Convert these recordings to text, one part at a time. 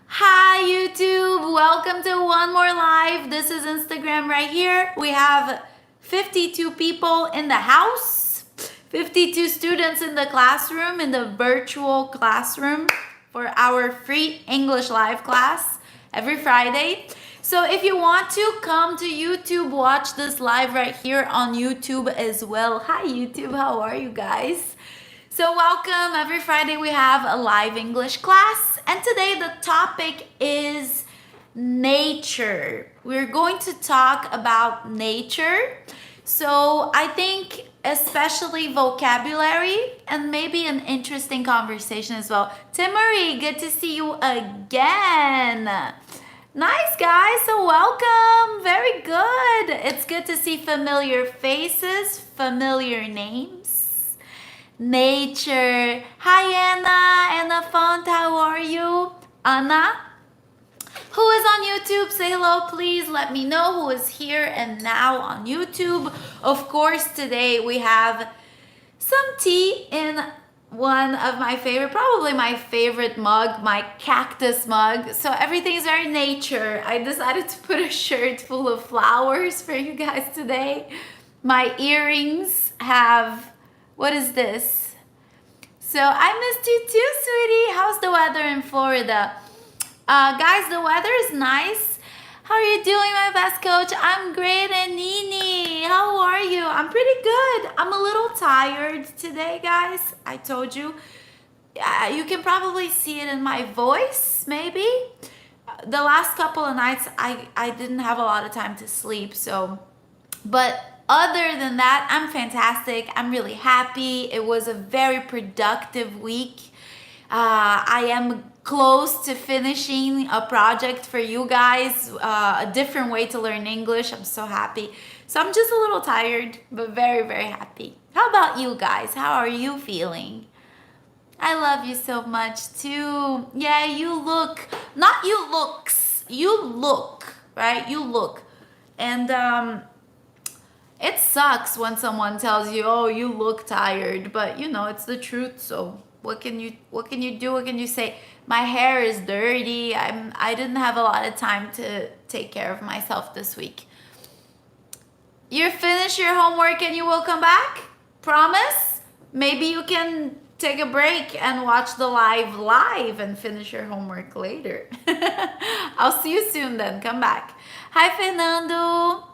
Hi YouTube, welcome to one more live. This is Instagram right here. We have 52 people in the house, 52 students in the classroom, in the virtual classroom for our free English live class every Friday. So if you want to come to YouTube, watch this live right here on YouTube as well. Hi YouTube, how are you guys? So welcome, every Friday we have a live English class, and today the topic is nature. We're going to talk about nature. So I think especially vocabulary and maybe an interesting conversation as well. Timmery, good to see you again. Nice guys, so welcome. Very good. It's good to see familiar faces, familiar names. Nature. Hi Anna Font, how are you? Anna, who is on YouTube? Say hello please. Let me know who is here and now on YouTube. Of course, today we have some tea in one of my favorite, probably my favorite mug, my cactus mug. So everything is very nature. I decided to put a shirt full of flowers for you guys today. My earrings have, what is this? So I missed you too, sweetie. How's the weather in Florida? Guys, the weather is nice. How are you doing, my best coach? I'm great, and Nini, how are you? I'm pretty good. I'm a little tired today, guys. I told you. You can probably see it in my voice, maybe. The last couple of nights, I didn't have a lot of time to sleep, so... But other than that, I'm fantastic. I'm really happy. It was a very productive week. I am close to finishing a project for you guys, a different way to learn English. I'm so happy. So I'm just a little tired, but very, very happy. How about you guys? How are you feeling? I love you so much too. Yeah, you look, not you looks, you look, right? You look. And it sucks when someone tells you, "Oh, you look tired," but you know, it's the truth. So what can you do? What can you say? My hair is dirty. I didn't have a lot of time to take care of myself this week. You finish your homework and you will come back? Promise? Maybe you can take a break and watch the live and finish your homework later. I'll see you soon then. Come back. Hi, Fernando.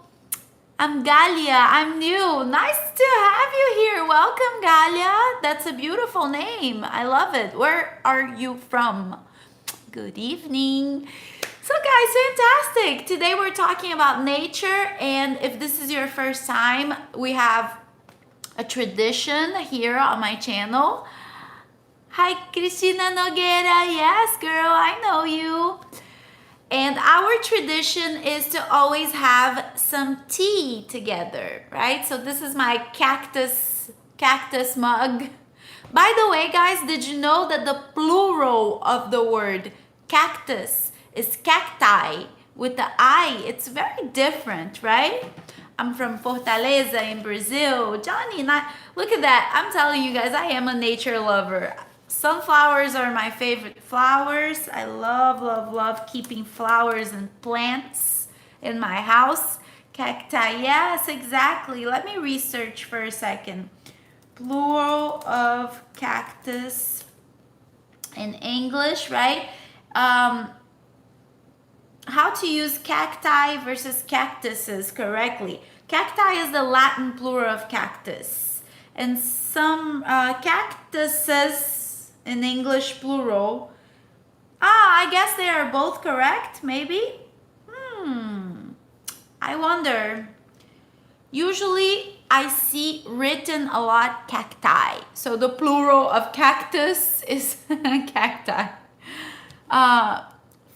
I'm Galia. I'm new. Nice to have you here. Welcome, Galia. That's a beautiful name. I love it. Where are you from? Good evening. So guys, fantastic. Today we're talking about nature, and if this is your first time, we have a tradition here on my channel. Hi, Cristina Nogueira. Yes, girl, I know you. And our tradition is to always have some tea together, right? So this is my cactus mug. By the way, guys, did you know that the plural of the word cactus is cacti with the I? It's very different, right? I'm from Fortaleza in Brazil. Johnny, look at that. I'm telling you guys, I am a nature lover. Sunflowers are my favorite flowers. I love keeping flowers and plants in my house. Cacti, yes, exactly. Let me research for a second. Plural of cactus in English, right? How to use cacti versus cactuses correctly. Cacti is the Latin plural of cactus. And some cactuses in English plural. I guess they are both correct, maybe? I wonder. Usually I see written a lot cacti. So the plural of cactus is cacti.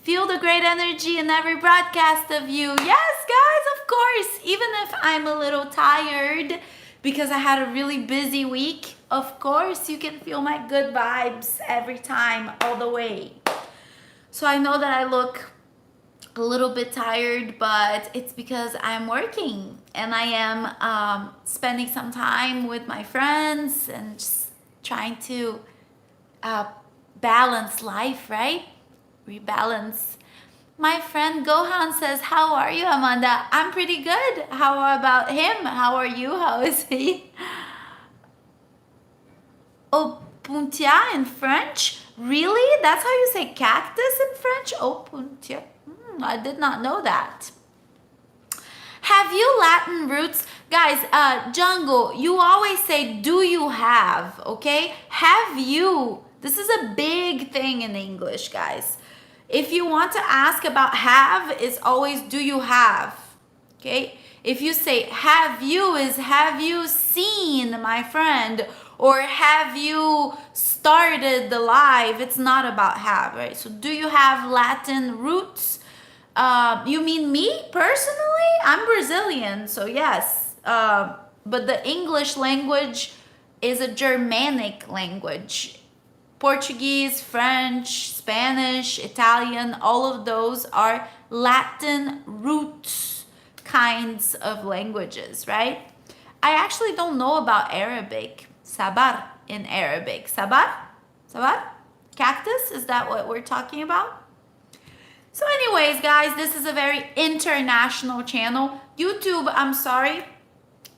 Feel the great energy in every broadcast of you. Yes, guys, of course. Even if I'm a little tired because I had a really busy week, of course, you can feel my good vibes every time, all the way. So I know that I look a little bit tired, but it's because I'm working and I am spending some time with my friends and just trying to balance life, right? rebalance. My friend Gohan says, how are you, Amanda? I'm pretty good. How about him? How are you? How is he? Opuntia in French? Really? That's how you say cactus in French? Opuntia. I did not know that. Have you Latin roots? Guys, Jungle, you always say, do you have, okay? Have you. This is a big thing in English, guys. If you want to ask about have, it's always do you have, okay? If you say have you is have you seen my friend, or have you started the live, it's not about have, right? So do you have Latin roots? You mean me personally? I'm Brazilian, so yes. But the English language is a Germanic language. Portuguese, French, Spanish, Italian, all of those are Latin roots kinds of languages, right? I actually don't know about Arabic. Sabar in Arabic. Sabar? Sabar? Cactus? Is that what we're talking about? So anyways, guys, this is a very international channel. YouTube, I'm sorry.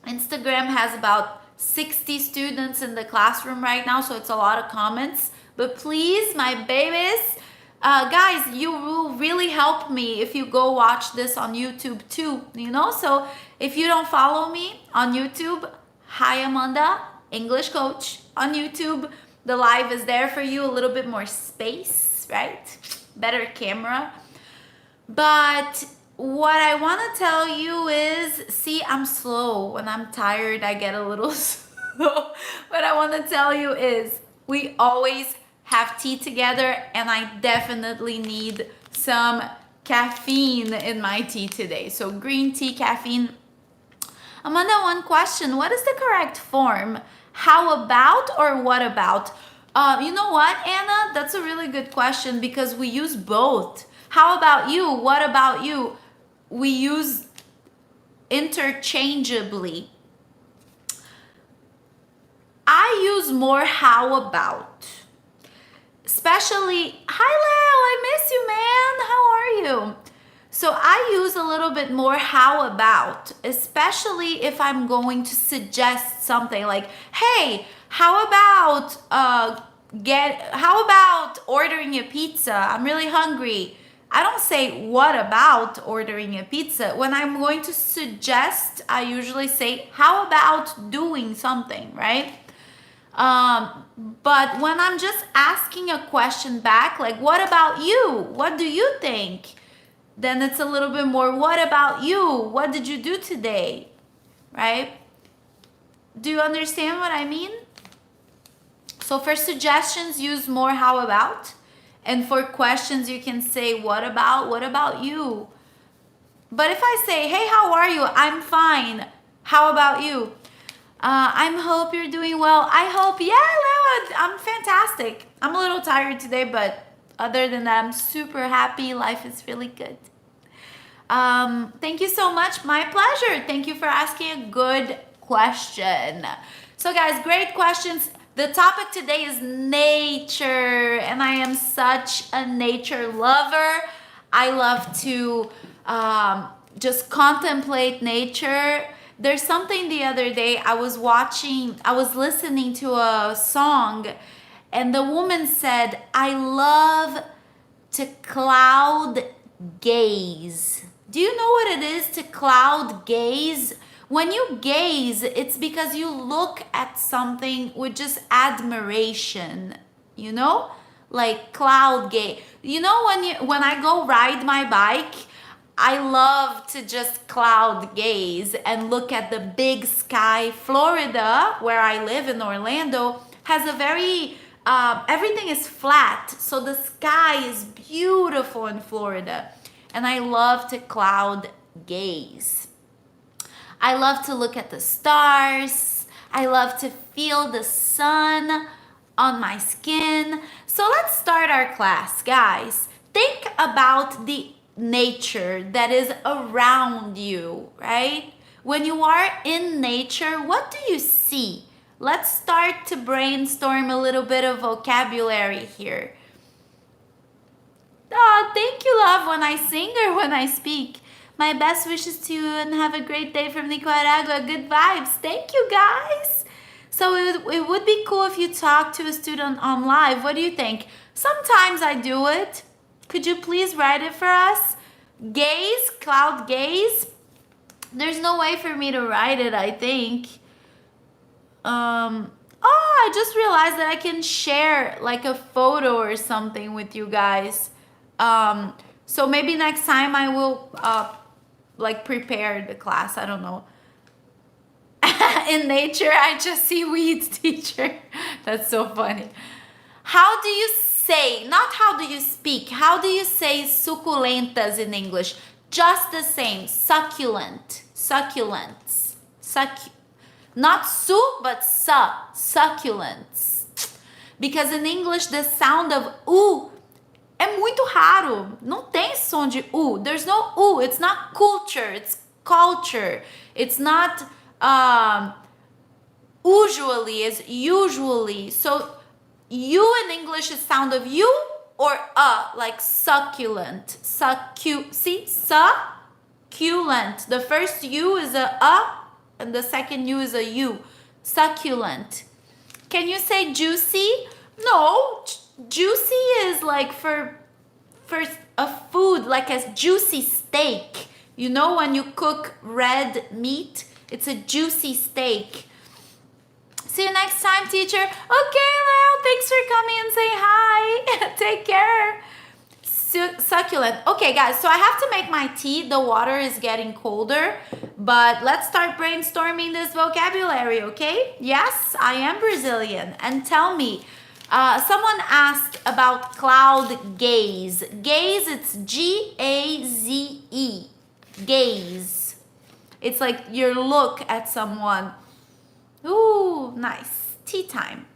Instagram has about 60 students in the classroom right now, so it's a lot of comments. But please, my babies, guys, you will really help me if you go watch this on YouTube too, you know? So if you don't follow me on YouTube, hi Amanda, English coach on YouTube. The live is there for you, a little bit more space, right? Better camera. But what I want to tell you is, see, I'm slow. When I'm tired, I get a little slow. What I want to tell you is we always have tea together, and I definitely need some caffeine in my tea today. So green tea, caffeine. Amanda, one question. What is the correct form? How about or what about? You know what, Anna? That's a really good question because we use both. How about you? What about you? We use interchangeably. I use more how about. Especially, hi Leo, I miss you, man. How are you? So I use a little bit more how about, especially if I'm going to suggest something like, hey, how about ordering a pizza? I'm really hungry. I don't say what about ordering a pizza. When I'm going to suggest, I usually say how about doing something, right? But when I'm just asking a question back, like what about you? What do you think? Then it's a little bit more, what about you? What did you do today? Right? Do you understand what I mean? So for suggestions, use more how about. And for questions, you can say, what about you? But if I say, hey, how are you? I'm fine. How about you? I hope you're doing well. I hope, yeah, Lewa, I'm fantastic. I'm a little tired today, but other than that, I'm super happy. Life is really good. Thank you so much. My pleasure. Thank you for asking a good question. So guys, great questions. The topic today is nature, and I am such a nature lover. I love to just contemplate nature. There's something the other day I was listening to a song, and the woman said, I love to cloud gaze. Do you know what it is to cloud gaze? When you gaze, it's because you look at something with just admiration, you know? Like cloud gaze. You know when I go ride my bike, I love to just cloud gaze and look at the big sky. Florida, where I live in Orlando, has a very, everything is flat. So the sky is beautiful in Florida. And I love to cloud gaze. I love to look at the stars. I love to feel the sun on my skin. So let's start our class, guys. Think about the nature that is around you, right? When you are in nature, what do you see? Let's start to brainstorm a little bit of vocabulary here. love when I sing or when I speak? My best wishes to you and have a great day from Nicaragua. Good vibes. Thank you, guys. So it would be cool if you talk to a student on live. What do you think? Sometimes I do it. Could you please write it for us? Gaze, cloud gaze. There's no way for me to write it, I think. I just realized that I can share like a photo or something with you guys. So maybe next time I will like prepare the class. I don't know. In nature, I just see weeds, teacher. That's so funny. How do you say, not how do you speak, how do you say suculentas in English? Just the same, succulent, succulents, not su, but succulents. Because in English, the sound of U é muito raro. Não tem som de U. There's no U. It's not culture, it's culture. It's not usually, it's usually. So U in English is sound of U or like succulent. See? Succulent. The first U is a and the second U is a U. Succulent. Can you say juicy? No. Juicy is like for a food, like a juicy steak. You know when you cook red meat? It's a juicy steak. See you next time, teacher. Okay, Leo, thanks for coming and say hi. Take care. Succulent. Okay, guys, so I have to make my tea. The water is getting colder, but let's start brainstorming this vocabulary, okay? Yes, I am Brazilian. And tell me, someone asked about cloud gaze. Gaze, it's G-A-Z-E. Gaze. It's like your look at someone. Ooh, nice. Tea time.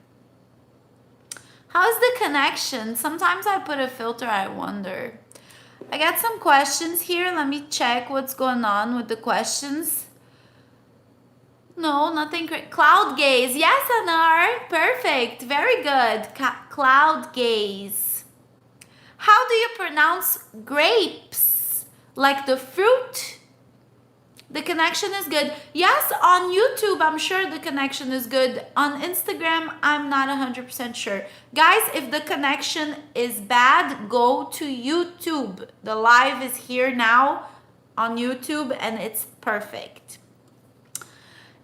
How's the connection? Sometimes I put a filter, I wonder. I got some questions here. Let me check what's going on with the questions. No, nothing great. Cloud gaze. Yes, Anar. Perfect. Very good. Cloud gaze. How do you pronounce grapes? Like the fruit? The connection is good. Yes, on YouTube, I'm sure the connection is good. On Instagram, I'm not 100% sure. Guys, if the connection is bad, go to YouTube. The live is here now on YouTube and it's perfect.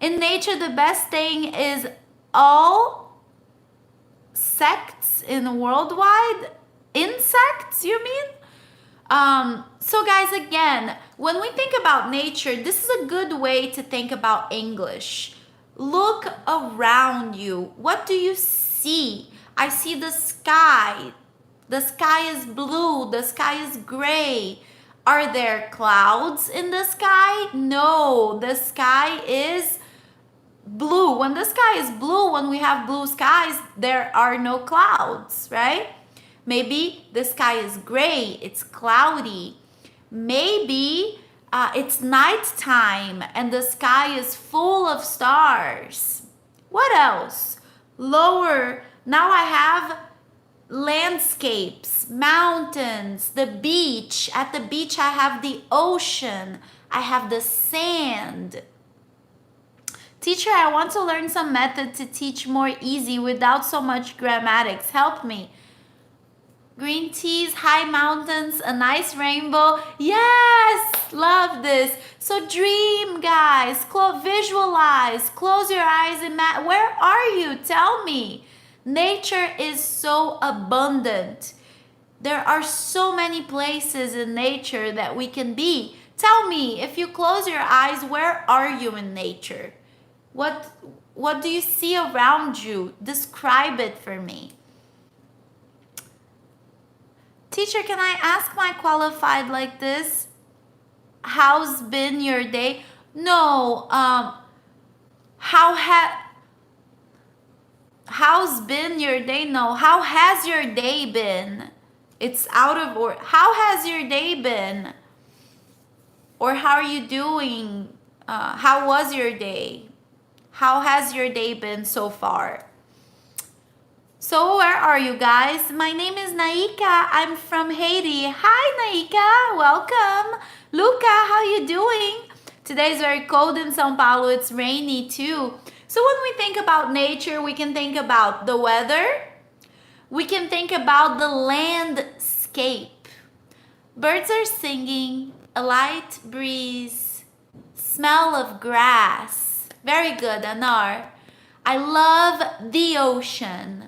In nature, the best thing is all sects in worldwide. Insects, you mean? So guys, again, when we think about nature, this is a good way to think about English. Look around you. What do you see? I see the sky. The sky is blue. The sky is gray. Are there clouds in the sky? No, the sky is blue. When the sky is blue, when we have blue skies, there are no clouds, right? Maybe the sky is gray, it's cloudy. Maybe it's nighttime and the sky is full of stars. What else? Lower, now I have landscapes, mountains, the beach. At the beach I have the ocean, I have the sand. Teacher, I want to learn some method to teach more easy without so much grammatics. Help me. Green teas, high mountains, a nice rainbow. Yes, love this. So dream, guys. Visualize. Close your eyes and where are you? Tell me. Nature is so abundant. There are so many places in nature that we can be. Tell me, if you close your eyes, where are you in nature? What do you see around you? Describe it for me. Teacher, can I ask my qualified like this? How's been your day? No, how's been your day? No, how has your day been? It's out of order. How has your day been? Or how are you doing? How was your day? How has your day been so far? So where are you guys? My name is Naika. I'm from Haiti. Hi Naika, welcome. Luca, how you doing? Today is very cold in São Paulo. It's rainy too. So when we think about nature, we can think about the weather. We can think about the landscape. Birds are singing, a light breeze, smell of grass. Very good, Anar. I love the ocean.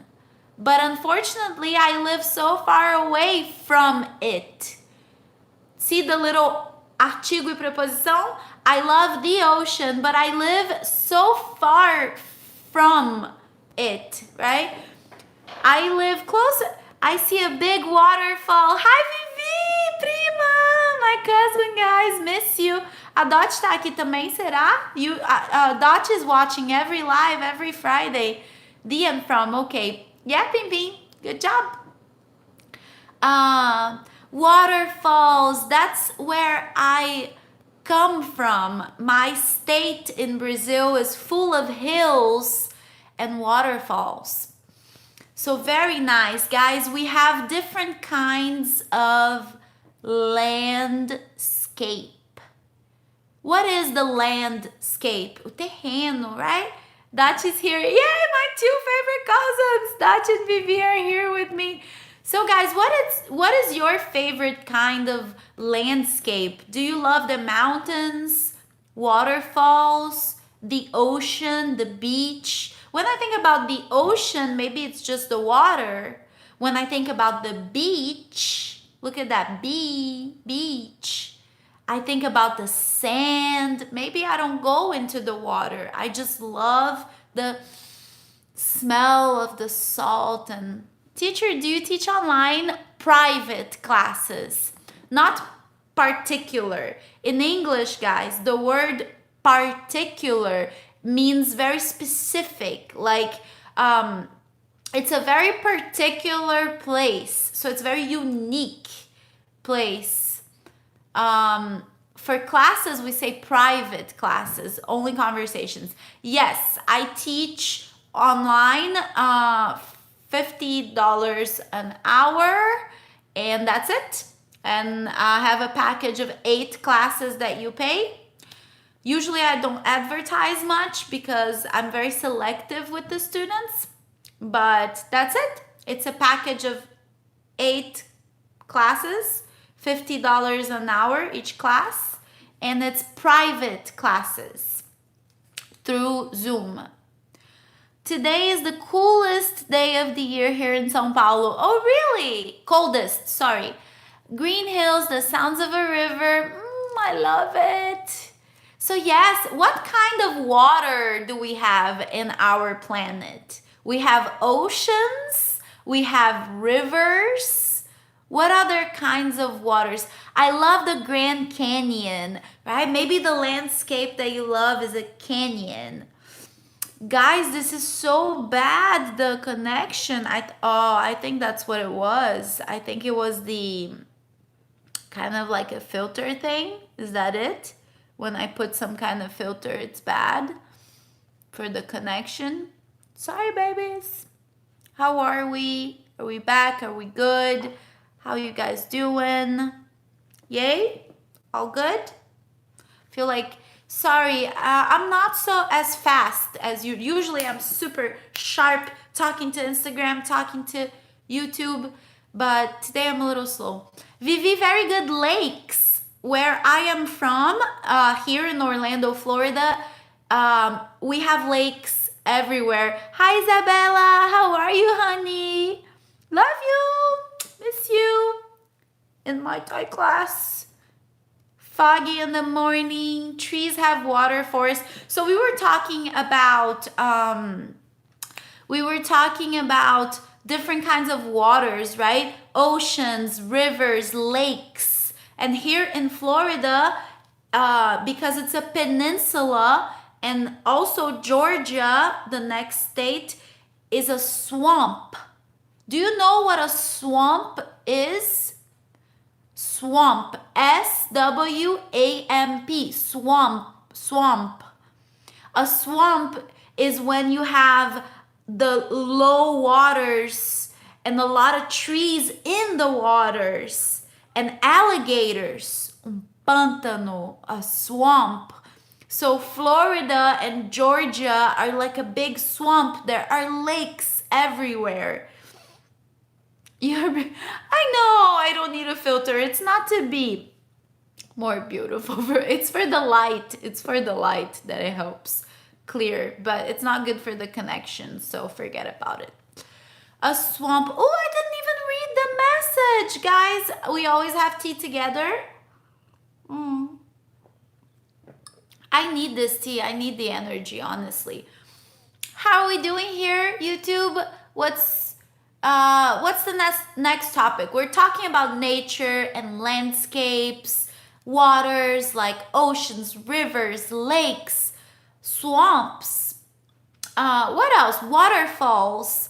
But unfortunately, I live so far away from it. See the little artigo e preposição? I love the ocean, but I live so far from it, right? I live close. I see a big waterfall. Hi, Vivi, prima! My cousin, guys, miss you. A Dot está aqui também, será? Dot is watching every live, every Friday. The and from, okay. Yeah, Pim Pim, good job. Waterfalls, that's where I come from. My state in Brazil is full of hills and waterfalls. So very nice, guys. We have different kinds of landscape. What is the landscape? O terreno, right? Dutch is here. Yay, my two favorite cousins. Dutch and Vivi are here with me. So guys, what is your favorite kind of landscape? Do you love the mountains, waterfalls, the ocean, the beach? When I think about the ocean, maybe it's just the water. When I think about the beach, look at that, beach. I think about the sand. Maybe I don't go into the water. I just love the smell of the salt. And teacher, do you teach online? Private classes, not particular. In English, guys, the word particular means very specific. Like it's a very particular place. So it's very unique place. For classes, we say private classes, only conversations. Yes, I teach online, $50 an hour, and that's it. And I have a package of 8 classes that you pay. Usually I don't advertise much because I'm very selective with the students, but that's it. It's a package of 8 classes, $50 an hour each class, and it's private classes through Zoom. Today is the coolest day of the year here in São Paulo. Oh, really? Coldest, sorry. Green hills, the sounds of a river. I love it. So yes, what kind of water do we have in our planet? We have oceans, we have rivers. What other kinds of waters? I love the Grand Canyon, right? Maybe the landscape that you love is a canyon. Guys, this is so bad, the connection. I think that's what it was. I think it was the kind of like a filter thing. Is that it? When I put some kind of filter, it's bad for the connection. Sorry, babies. How are we? Are we back? Are we good? How you guys doing? Yay? All good? Feel like, sorry, I'm not so as fast as you. Usually I'm super sharp talking to Instagram, talking to YouTube, but today I'm a little slow. Vivi, very good lakes. Where I am from, here in Orlando, Florida, we have lakes everywhere. Hi, Isabella. How are you, honey? Love you. Miss you. In my Thai class. Foggy in the morning. Trees have water for us. So we were talking about different kinds of waters, right? Oceans, rivers, lakes. And here in Florida, because it's a peninsula, and also Georgia, the next state, is a swamp. Do you know what a swamp is? Swamp. S-W-A-M-P. Swamp. A swamp is when you have the low waters and a lot of trees in the waters and alligators, pântano, a swamp. So Florida and Georgia are like a big swamp. There are lakes everywhere. I know I don't need a filter. It's not to be more beautiful. It's for the light. It's for the light that it helps clear, but it's not good for the connection, so forget about it. A swamp. Oh, I didn't even read the message, guys. We always have tea together. I need this tea. I need the energy, honestly. How are we doing here, YouTube? What's the next topic? We're talking about nature and landscapes, waters like oceans, rivers, lakes, swamps. What else? Waterfalls.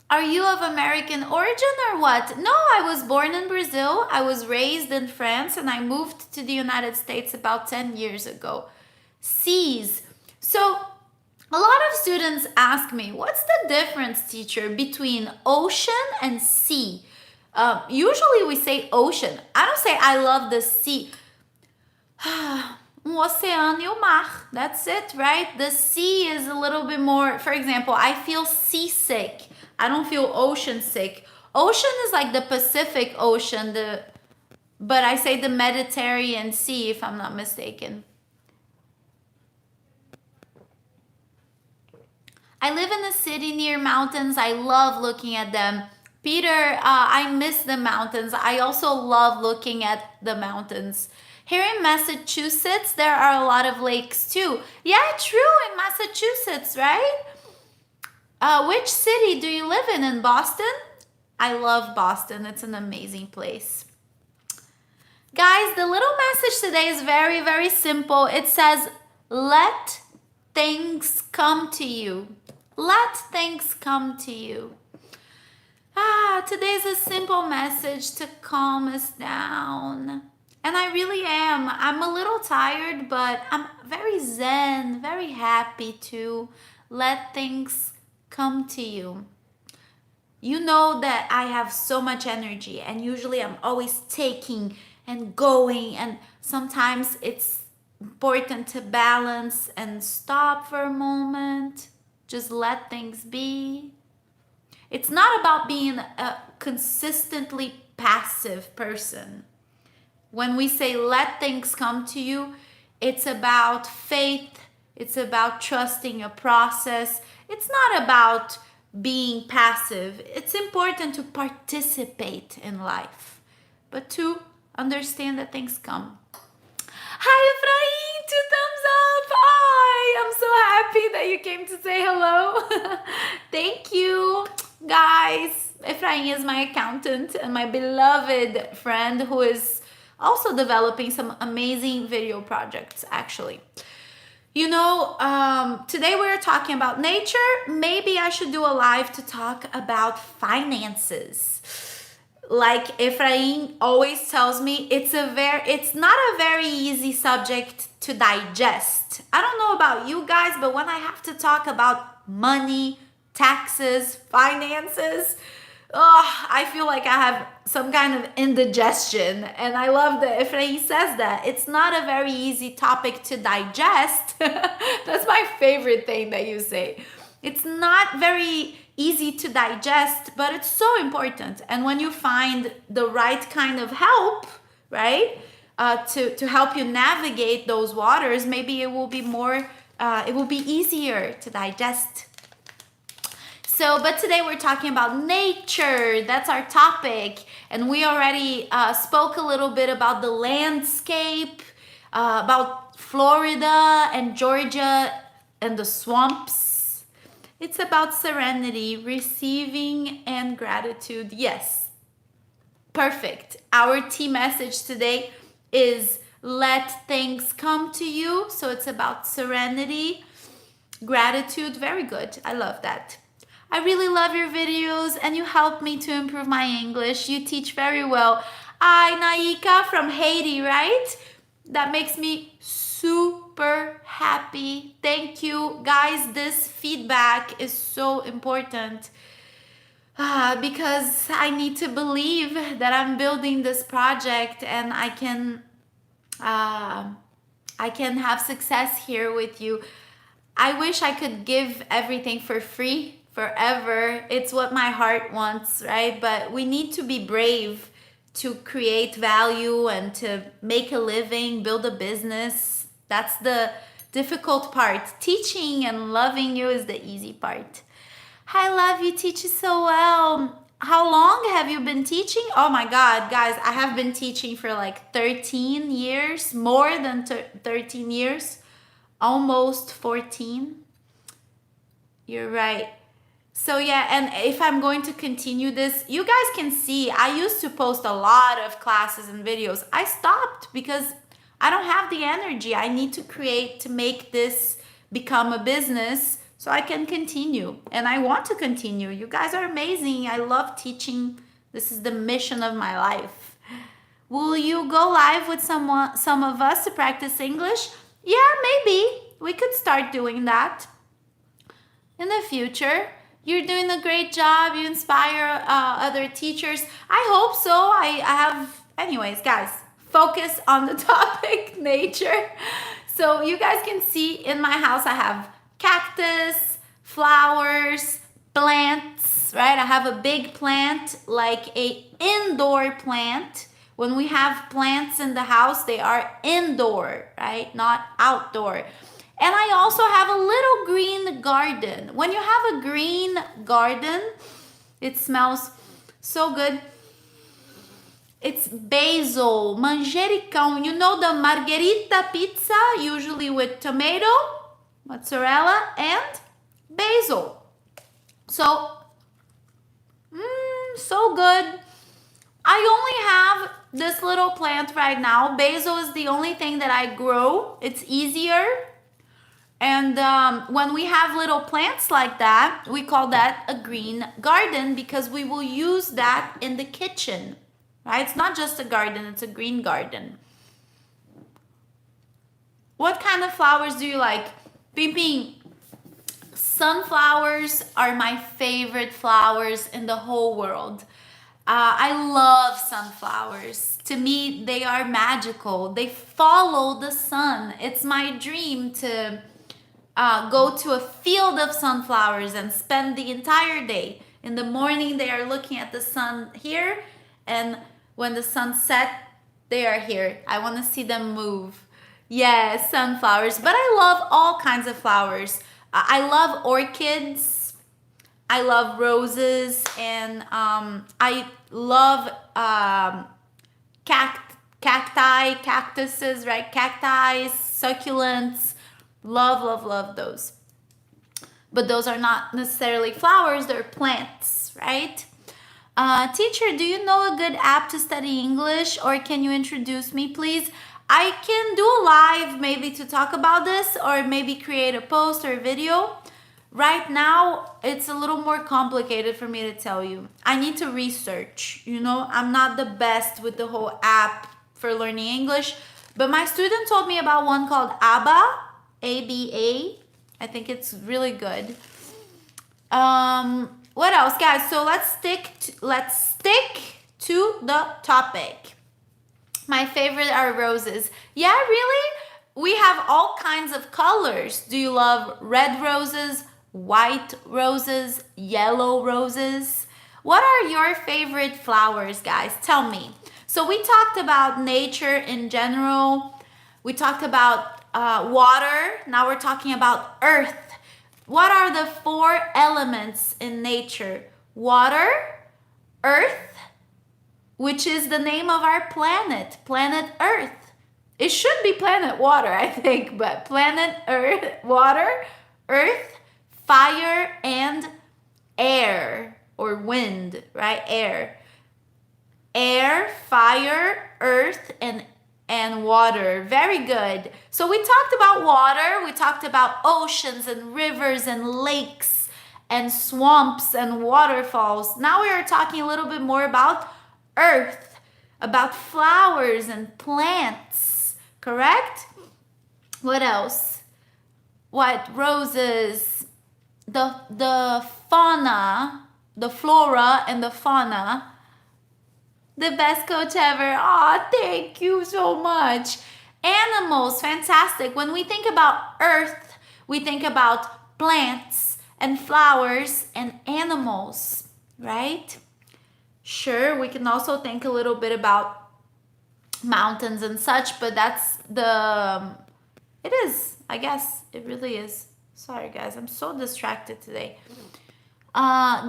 Are you of American origin or what? No, I was born in Brazil. I was raised in France and I moved to the United States about 10 years ago. Seas. So a lot of students ask me, what's the difference, teacher, between ocean and sea? Usually we say ocean. I don't say I love the sea. Oceano e o mar. That's it, right? The sea is a little bit more, for example, I feel seasick. I don't feel ocean sick. Ocean is like the Pacific Ocean, but I say the Mediterranean Sea if I'm not mistaken. I live in a city near mountains. I love looking at them. Peter, I miss the mountains. I also love looking at the mountains. Here in Massachusetts, there are a lot of lakes too. Yeah, true, in Massachusetts, right? Which city do you live in Boston? I love Boston. It's an amazing place. Guys, the little message today is very, very simple. It says, let things come to you. Let things come to you. Today's a simple message to calm us down. And I really am. I'm a little tired, but I'm very zen, very happy to let things come to you. You know that I have so much energy and usually I'm always taking and going, and sometimes it's important to balance and stop for a moment. Just let things be. It's not about being a consistently passive person. When we say let things come to you, it's about faith. It's about trusting a process. It's not about being passive. It's important to participate in life, but to understand that things come. Hi, Efraim, 2 thumbs up. Hi, I'm so happy that you came to say hello. Thank you, guys. Efraim is my accountant and my beloved friend who is also developing some amazing video projects, actually. You know, today we're talking about nature. Maybe I should do a live to talk about finances. Like Efraim always tells me, it's not a very easy subject to digest. I don't know about you guys, but when I have to talk about money, taxes, finances, I feel like I have some kind of indigestion. And I love that Efraim says that. It's not a very easy topic to digest. That's my favorite thing that you say. It's not very easy to digest, but it's so important. And when you find the right kind of help, right, to help you navigate those waters, maybe it will be easier to digest. So, but today we're talking about nature. That's our topic. And we already spoke a little bit about the landscape, about Florida and Georgia and the swamps. It's about serenity, receiving, and gratitude. Yes, perfect. Our tea message today is let things come to you. So it's about serenity, gratitude. Very good. I love that. I really love your videos and you help me to improve my English. You teach very well. Naika from Haiti, right? That makes me super super happy. Thank you, guys. This feedback is so important because I need to believe that I'm building this project and I can have success here with you. I wish I could give everything for free forever. It's what my heart wants, right? But we need to be brave to create value and to make a living, build a business. That's the difficult part. Teaching and loving you is the easy part. I love you, teach you so well. How long have you been teaching? Oh my God, guys, I have been teaching for like 13 years, more than 13 years, almost 14. You're right. So yeah, and if I'm going to continue this, you guys can see I used to post a lot of classes and videos. I stopped because I don't have the energy. I need to create to make this become a business so I can continue. And I want to continue. You guys are amazing. I love teaching. This is the mission of my life. Will you go live with some of us to practice English? Yeah, maybe. We could start doing that in the future. You're doing a great job. You inspire other teachers. I hope so. I have... Anyways, guys, focus on the topic, nature. So you guys can see in my house I have cactus, flowers, plants, right? I have a big plant, like a indoor plant. When we have plants in the house, they are indoor, right? Not outdoor. And I also have a little green garden. When you have a green garden, it smells so good. It's basil, manjericão. You know the margherita pizza, usually with tomato, mozzarella, and basil. So, so good. I only have this little plant right now. Basil is the only thing that I grow. It's easier. And when we have little plants like that, we call that a green garden because we will use that in the kitchen, right? It's not just a garden, it's a green garden. What kind of flowers do you like? Ping. Sunflowers are my favorite flowers in the whole world. I love sunflowers. To me, they are magical. They follow the sun. It's my dream to go to a field of sunflowers and spend the entire day. In the morning, they are looking at the sun here, and when the sun sets, they are here. I want to see them move. Yes, sunflowers. But I love all kinds of flowers. I love orchids. I love roses, and I love cactuses, right? Cacti, succulents. Love those. But those are not necessarily flowers, they're plants, right? Teacher, do you know a good app to study English, or can you introduce me, please? I can do a live maybe to talk about this, or maybe create a post or a video. Right now, it's a little more complicated for me to tell you. I need to research, you know? I'm not the best with the whole app for learning English, but my student told me about one called ABA, ABA. I think it's really good. What else, guys? So let's stick to the topic. My favorite are roses. Yeah, really? We have all kinds of colors. Do you love red roses, white roses, yellow roses? What are your favorite flowers, guys? Tell me. So we talked about nature in general. We talked about water. Now we're talking about earth. What are the 4 elements in nature? Water, earth, which is the name of our planet, planet Earth. It should be planet water, I think, but planet Earth, water, earth, fire, and air, or wind, right? Air, fire, earth, and water. Very good. So we talked about water, we talked about oceans and rivers and lakes and swamps and waterfalls. Now we are talking a little bit more about earth, about flowers and plants, correct? What else? What? Roses. The fauna, the flora and the fauna. The best coach ever. Oh, thank you so much. Animals, fantastic. When we think about earth, we think about plants and flowers and animals, right? Sure, we can also think a little bit about mountains and such, but that's it is, I guess. It really is. Sorry, guys. I'm so distracted today.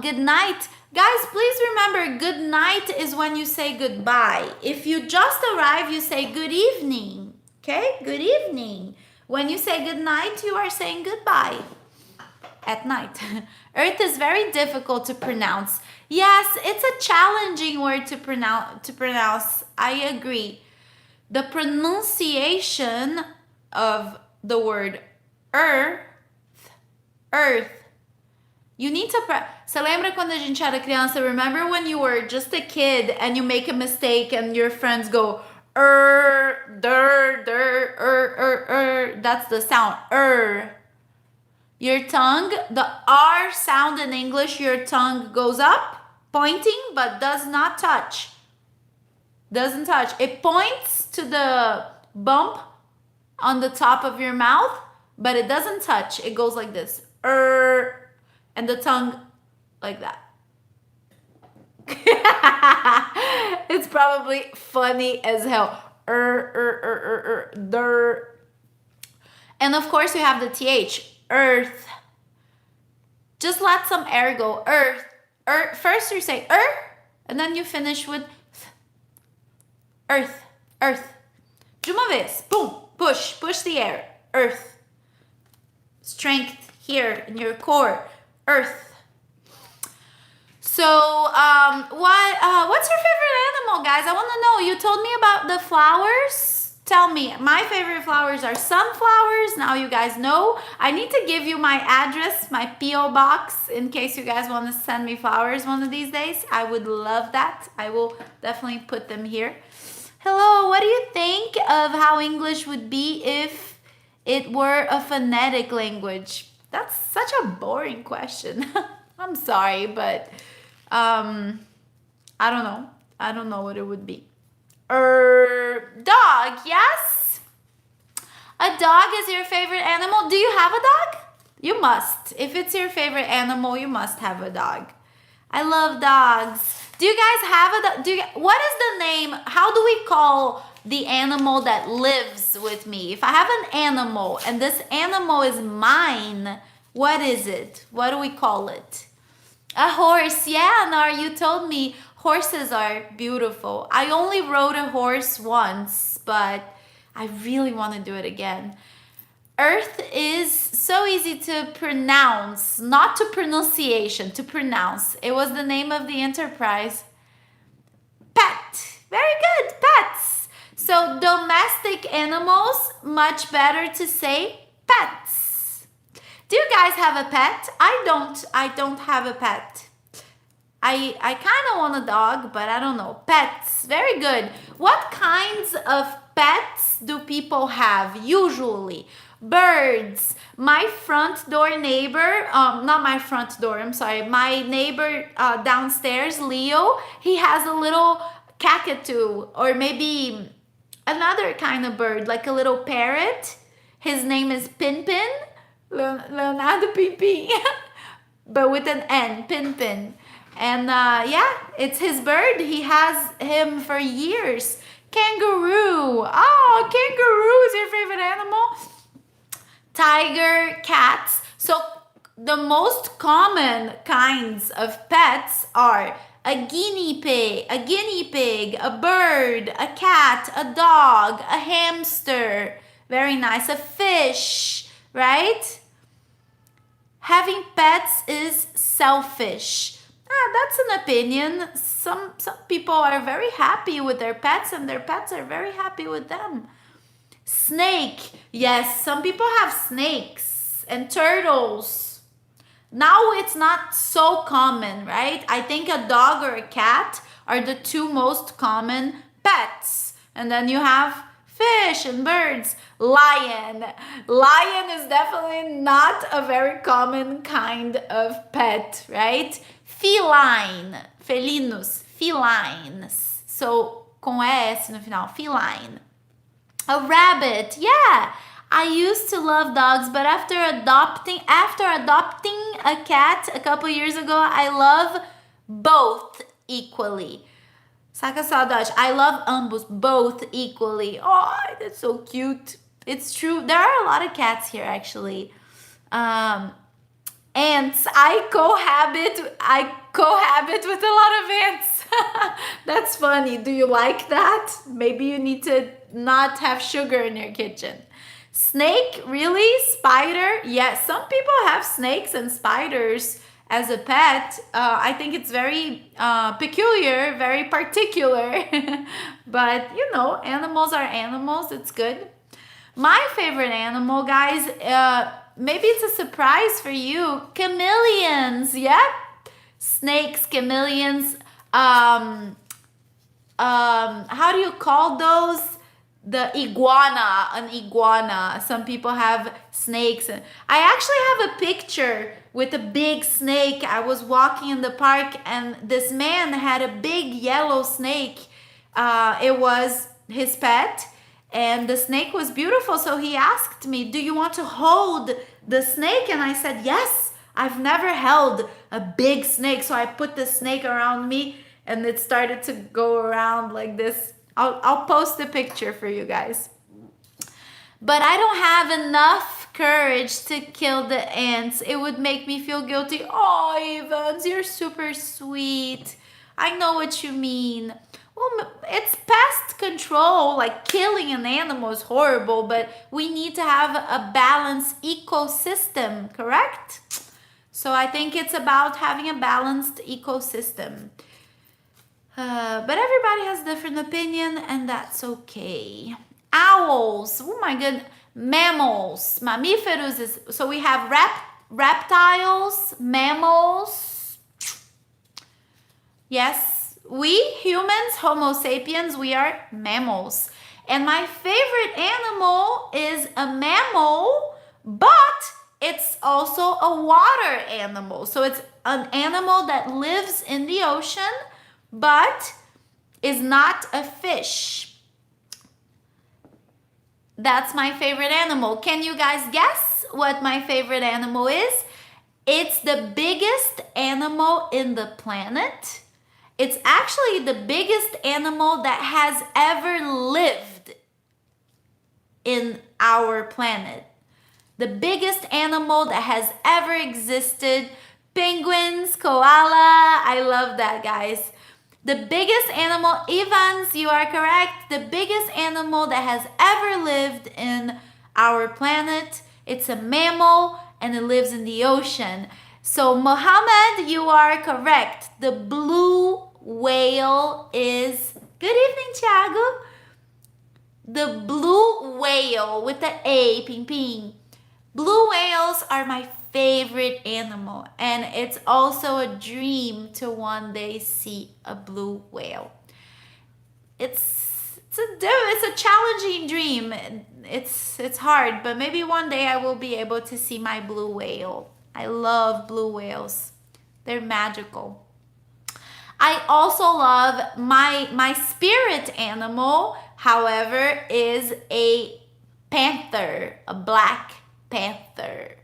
Good night. Guys, please remember, good night is when you say goodbye. If you just arrive, you say good evening. Okay? Good evening. When you say good night, you are saying goodbye at night. Earth is very difficult to pronounce. Yes, it's a challenging word to pronounce. I agree. The pronunciation of the word earth. You need to Você lembra quando a gente era criança? Remember when you were just a kid and you make a mistake and your friends go that's the sound Your tongue, the R sound in English, your tongue goes up, pointing, but does not touch. Doesn't touch. It points to the bump on the top of your mouth, but it doesn't touch. It goes like this. And the tongue like that. It's probably funny as hell. And of course you have the TH. Earth. Just let some air go. Earth. First you say and then you finish with earth. De uma vez. Boom. Push the air. Earth. Strength here in your core. Earth. So, what's your favorite animal, guys? I want to know. You told me about the flowers. Tell me. My favorite flowers are sunflowers. Now you guys know. I need to give you my address, my P.O. box, in case you guys want to send me flowers one of these days. I would love that. I will definitely put them here. Hello, what do you think of how English would be if it were a phonetic language? That's such a boring question. I'm sorry, but I don't know. I don't know what it would be. Dog, yes? A dog is your favorite animal? Do you have a dog? You must. If it's your favorite animal, you must have a dog. I love dogs. Do you guys have a dog? What is the name? How do we call the animal that lives with me? If I have an animal and this animal is mine, what is it? What do we call it? A horse. Yeah, Nar, you told me horses are beautiful. I only rode a horse once, but I really want to do it again. Earth is so easy to pronounce, not to pronunciation, to pronounce. It was the name of the enterprise. Pet. Very good, pets. So domestic animals, much better to say pets. Do you guys have a pet? I don't have a pet. I kind of want a dog, but I don't know. Pets, very good. What kinds of pets do people have usually? Birds. My front door neighbor, not my front door, I'm sorry. My neighbor downstairs, Leo, he has a little cockatoo or maybe another kind of bird, like a little parrot. His name is Pinpin, Leonardo Pinpin, but with an N, Pinpin. And yeah, it's his bird. He has him for years. Kangaroo. Oh, kangaroo is your favorite animal? Tiger, cats. So the most common kinds of pets are a guinea pig, a bird, a cat, a dog, a hamster. Very nice. A fish, right? Having pets is selfish. That's an opinion. Some people are very happy with their pets and their pets are very happy with them. Snake. Yes, some people have snakes and turtles. Now it's not so common, right? I think a dog or a cat are the two most common pets. And then you have fish and birds. Lion. Lion is definitely not a very common kind of pet, right? Feline. Felinos. Felines. So, com S no final. Feline. A rabbit. Yeah. I used to love dogs, but after adopting a cat a couple years ago, I love both equally. Saca saudade. I love ambos, both equally. Oh, that's so cute. It's true. There are a lot of cats here, actually. Ants. I cohabit with a lot of ants. That's funny. Do you like that? Maybe you need to not have sugar in your kitchen. Snake, really? Spider? Yes, some people have snakes and spiders as a pet. I think it's very peculiar, very particular. But, you know, animals are animals. It's good. My favorite animal, guys, maybe it's a surprise for you. Chameleons. Yep. Snakes, chameleons. How do you call those? The iguana, an iguana. Some people have snakes. I actually have a picture with a big snake. I was walking in the park and this man had a big yellow snake. It was his pet and the snake was beautiful. So he asked me, do you want to hold the snake? And I said, yes, I've never held a big snake. So I put the snake around me and it started to go around like this. I'll post a picture for you guys. But I don't have enough courage to kill the ants. It would make me feel guilty. Oh, Evans, you're super sweet. I know what you mean. Well, it's pest control. Like killing an animal is horrible, but we need to have a balanced ecosystem, correct? So I think it's about having a balanced ecosystem. But everybody has a different opinion, and that's okay. Owls. Oh my goodness. Mammals. Mamíferos. So we have reptiles, mammals. Yes, we humans, Homo sapiens, we are mammals. And my favorite animal is a mammal, but it's also a water animal. So it's an animal that lives in the ocean, but is not a fish. That's my favorite animal. Can you guys guess what my favorite animal is? It's the biggest animal in the planet. It's actually the biggest animal that has ever lived in our planet. The biggest animal that has ever existed. Penguins, koala. I love that, guys. The biggest animal, Evans, you are correct. The biggest animal that has ever lived in our planet. It's a mammal and it lives in the ocean. So Mohammed, you are correct. The blue whale is, good evening, Thiago. The blue whale with the A, ping ping. Blue whales are my favorite animal, and it's also a dream to one day see a blue whale. It's a challenging dream. It's hard, but maybe one day I will be able to see my blue whale. I love blue whales. They're magical. I also love my spirit animal, however, is a panther, a black panther.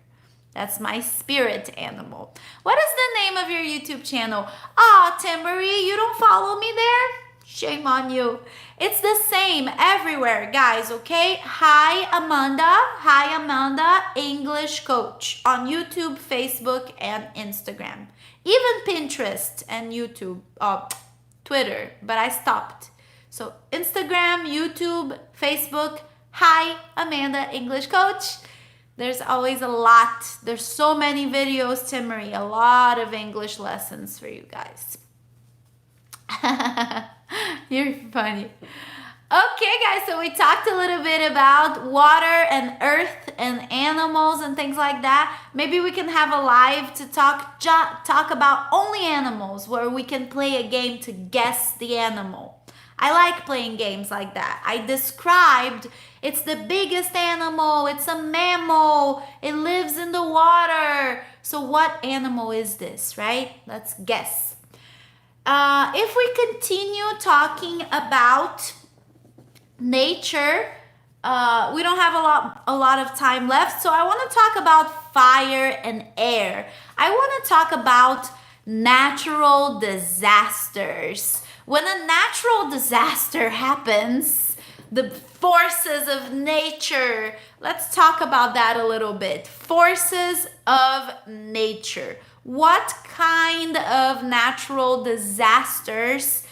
That's my spirit animal. What is the name of your YouTube channel? Ah, Timbery, you don't follow me there? Shame on you. It's the same everywhere, guys, okay? Hi, Amanda, English coach on YouTube, Facebook, and Instagram. Even Pinterest and YouTube, Twitter, but I stopped. So Instagram, YouTube, Facebook, hi, Amanda, English coach. There's always a lot. There's so many videos, Timmery. A lot of English lessons for you guys. You're funny. Okay, guys, so we talked a little bit about water and earth and animals and things like that. Maybe we can have a live to talk about only animals, where we can play a game to guess the animal. I like playing games like that. I described it's the biggest animal, it's a mammal, it lives in the water. So what animal is this, right? Let's guess. If we continue talking about nature, we don't have a lot of time left, so I want to talk about fire and air. I want to talk about natural disasters. When a natural disaster happens, the forces of nature, let's talk about that a little bit. Forces of nature. What kind of natural disasters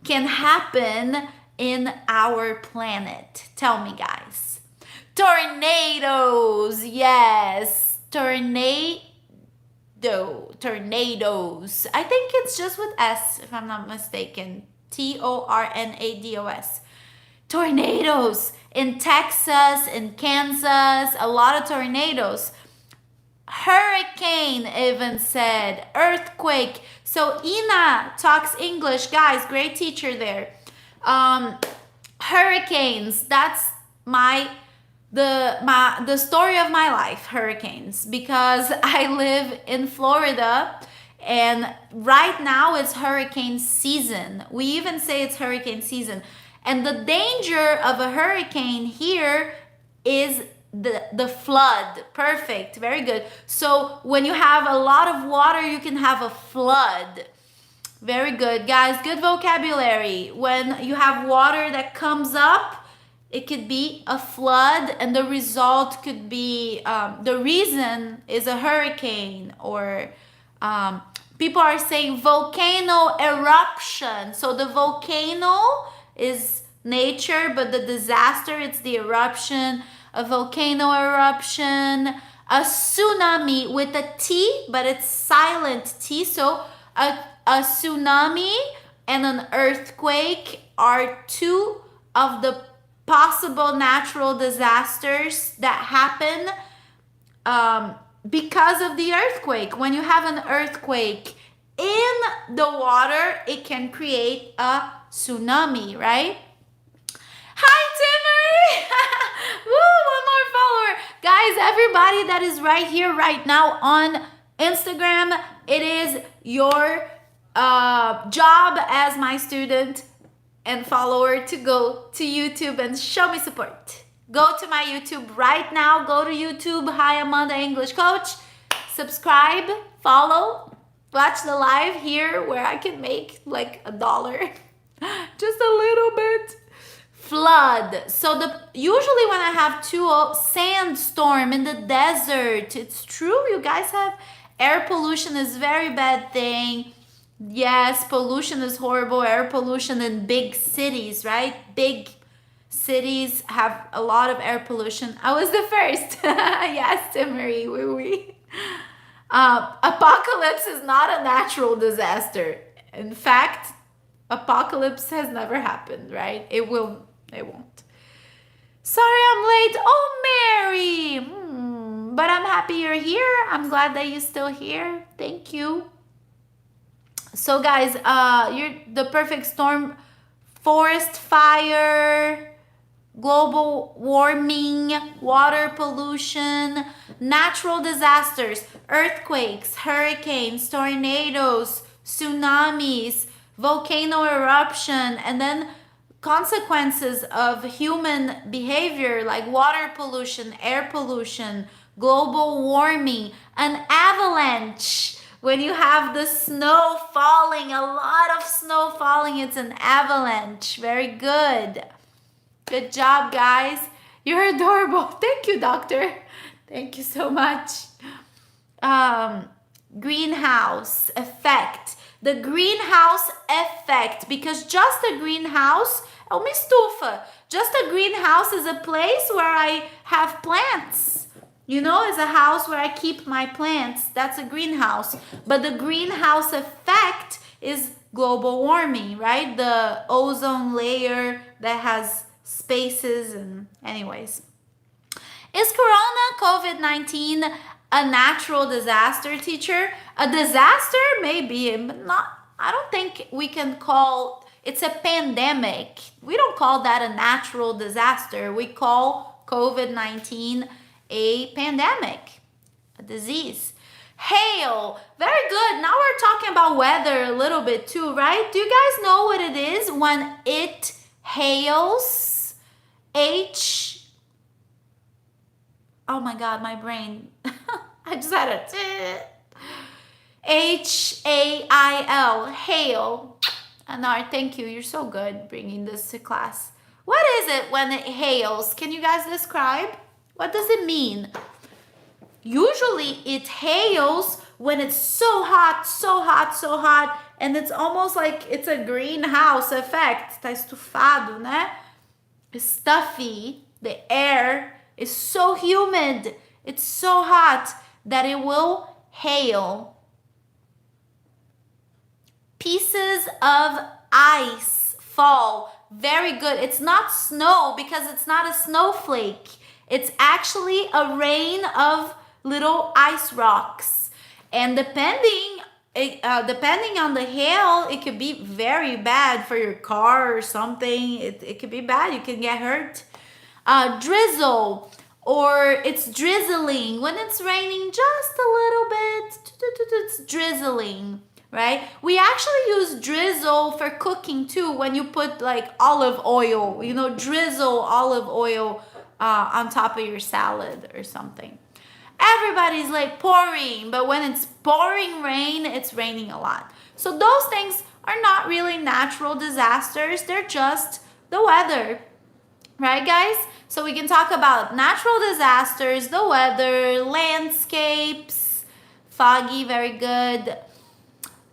can happen in our planet? Tell me, guys. Tornadoes, yes. Tornadoes. I think it's just with S, if I'm not mistaken. Tornados. Tornadoes in Texas, in Kansas, a lot of tornadoes. Hurricane, even said. Earthquake. So Ina talks English. Guys, great teacher there. Hurricanes. That's the story of my life, hurricanes, because I live in Florida and right now it's hurricane season. We even say it's hurricane season. And the danger of a hurricane here is the flood. Perfect. Very good. So when you have a lot of water, you can have a flood. Very good, guys. Good vocabulary. When you have water that comes up, it could be a flood, and the result could be, the reason is a hurricane, or people are saying volcano eruption. So the volcano is nature, but the disaster, it's the eruption. A volcano eruption, a tsunami with a T, but it's silent T. So a tsunami and an earthquake are two of the possible natural disasters that happen because of the earthquake. When you have an earthquake in the water, it can create a tsunami, right? Hi, Timmery! Woo, one more follower. Guys, everybody that is right here, right now on Instagram, it is your job as my student and follower to go to YouTube and show me support. Go to my YouTube right now. Go to YouTube. Hi, Amanda English Coach. Subscribe, follow, watch the live here where I can make like $1. Just a little bit. Flood. So usually when I have sandstorm in the desert, it's true. You guys have air pollution is very bad thing. Yes, pollution is horrible. Air pollution in big cities, right? Big cities have a lot of air pollution. I was the first. Yes, Timmery. Oui. Apocalypse is not a natural disaster. In fact, apocalypse has never happened, right? It won't. Sorry I'm late. Oh, Mary. But I'm happy you're here. I'm glad that you're still here. Thank you. So guys, you're the perfect storm, forest fire, global warming, water pollution, natural disasters, earthquakes, hurricanes, tornadoes, tsunamis, volcano eruption, and then consequences of human behavior like water pollution, air pollution, global warming, an avalanche. When you have the snow falling, a lot of snow falling, it's an avalanche. Very good. Good job, guys. You're adorable. Thank you, doctor. Thank you so much. Greenhouse effect. The greenhouse effect, because just a greenhouse, uma estufa. Just a greenhouse is a place where I have plants. You know, it's a house where I keep my plants. That's a greenhouse. But the greenhouse effect is global warming, right? The ozone layer that has spaces and anyways. Is COVID-19 a natural disaster, teacher? A disaster? Maybe, but not. I don't think we can call It's a pandemic. We don't call that a natural disaster. We call COVID-19 a pandemic, a disease. Hail, very good. Now we're talking about weather a little bit too, right? Do you guys know what it is when it hails? Oh my God, my brain. I just had a Hail, hail. Anar, thank you. You're so good bringing this to class. What is it when it hails? Can you guys describe? What does it mean? Usually it hails when it's so hot, so hot, so hot, and it's almost like it's a greenhouse effect. Tá estufado, né? It's stuffy. The air is so humid. It's so hot that it will hail. Pieces of ice fall. Very good. It's not snow because it's not a snowflake. It's actually a rain of little ice rocks. And depending on the hail, it could be very bad for your car or something. It could be bad. You can get hurt. Drizzle, or it's drizzling. When it's raining just a little bit, it's drizzling. Right? We actually use drizzle for cooking too when you put like olive oil, drizzle olive oil on top of your salad or something. Everybody's like pouring, but when it's pouring rain, it's raining a lot. So those things are not really natural disasters. They're just the weather. Right, guys? So we can talk about natural disasters, the weather, landscapes, foggy, very good.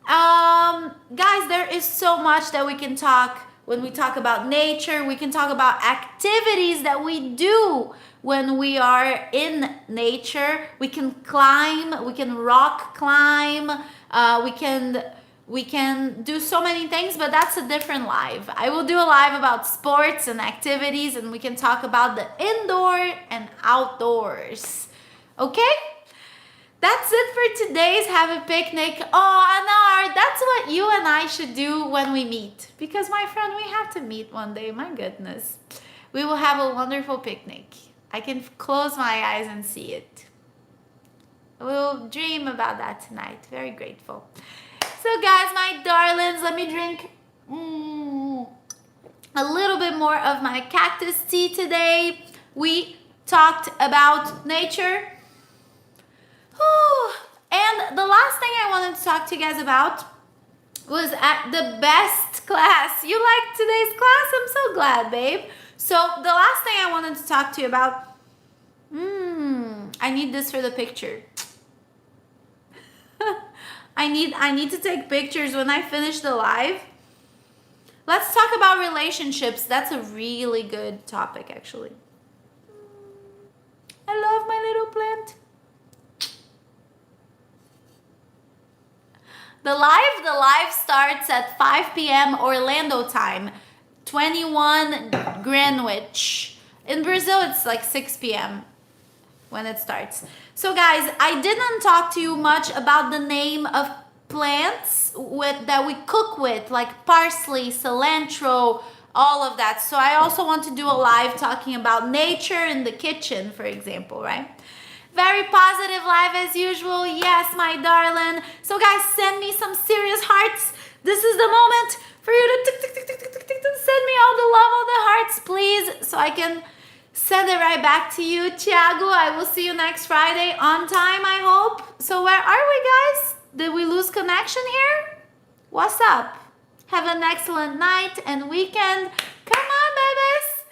Guys, there is so much that we can talk when we talk about nature. We can talk about activities that we do when we are in nature. We can climb, we can rock climb, we can do so many things, but that's a different live. I will do a live about sports and activities, and we can talk about the indoor and outdoors. Okay? That's it for today's Have a Picnic. Oh, Anar, that's what you and I should do when we meet. Because, my friend, we have to meet one day. My goodness. We will have a wonderful picnic. I can close my eyes and see it. We'll dream about that tonight. Very grateful. So, guys, my darlings, let me drink a little bit more of my cactus tea today. We talked about nature. And the last thing I wanted to talk to you guys about was at the best class. You liked today's class? I'm so glad, babe. So the last thing I wanted to talk to you about, I need this for the picture. I need to take pictures when I finish the live. Let's talk about relationships. That's a really good topic, actually. I love my little plant. The live starts at 5 p.m. Orlando time, 21 Greenwich. In Brazil, it's like 6 p.m. when it starts. So guys, I didn't talk to you much about the name of plants that we cook with, like parsley, cilantro, all of that. So I also want to do a live talking about nature in the kitchen, for example, right? Very positive live as usual. Yes, my darling. So guys, send me some serious hearts. This is the moment for you to send me all the love, all the hearts, please, so I can send it right back to you. Thiago, I will see you next Friday on time, I hope. So where are we, guys? Did we lose connection here? What's up? Have an excellent night and weekend. Come on, babies.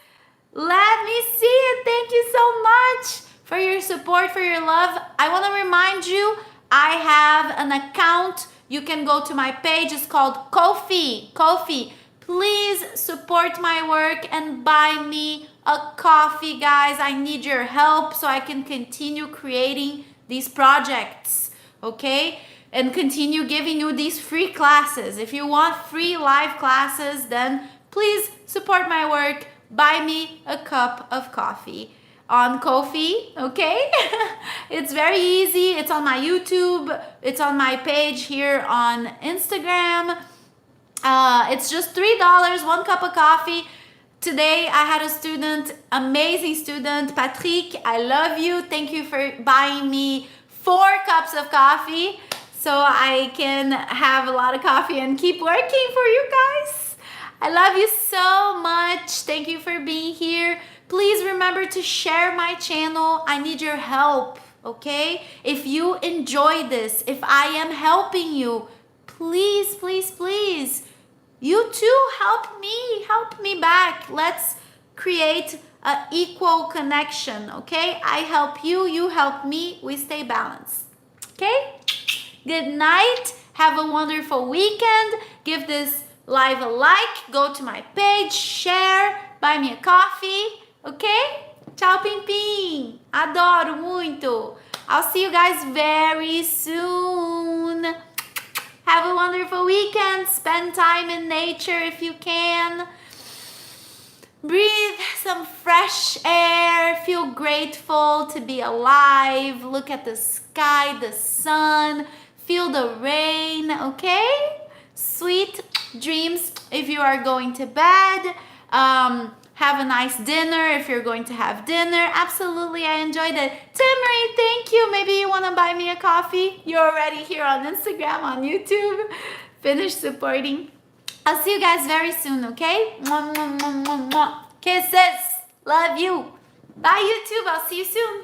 Let me see it. Thank you so much for your support, for your love. I want to remind you, I have an account. You can go to my page. It's called Ko-fi. Ko-fi. Please support my work and buy me a coffee, guys. I need your help so I can continue creating these projects, okay? And continue giving you these free classes. If you want free live classes, then please support my work. Buy me a cup of coffee on Ko-fi, okay? It's very easy. It's on my YouTube. It's on my page here on Instagram. It's just $3, 1 cup of coffee. Today I had a student, amazing student, Patrick. I love you. Thank you for buying me 4 cups of coffee so I can have a lot of coffee and keep working for you guys. I love you so much. Thank you for being here. Please remember to share my channel. I need your help, okay? If you enjoy this, if I am helping you, please, please, please, you too help me back. Let's create an equal connection, okay? I help you, you help me, we stay balanced, okay? Good night, have a wonderful weekend. Give this live a like, go to my page, share, buy me a coffee, okay? Tchau, Pim Pim. Adoro muito. I'll see you guys very soon. Have a wonderful weekend. Spend time in nature if you can. Breathe some fresh air. Feel grateful to be alive. Look at the sky, the sun. Feel the rain, okay? Sweet dreams if you are going to bed. Have a nice dinner if you're going to have dinner. Absolutely, I enjoyed it. Timmery, thank you. Maybe you want to buy me a coffee. You're already here on Instagram, on YouTube. Finish supporting. I'll see you guys very soon, okay? Mwah, mwah, mwah, mwah, mwah. Kisses. Love you. Bye, YouTube. I'll see you soon.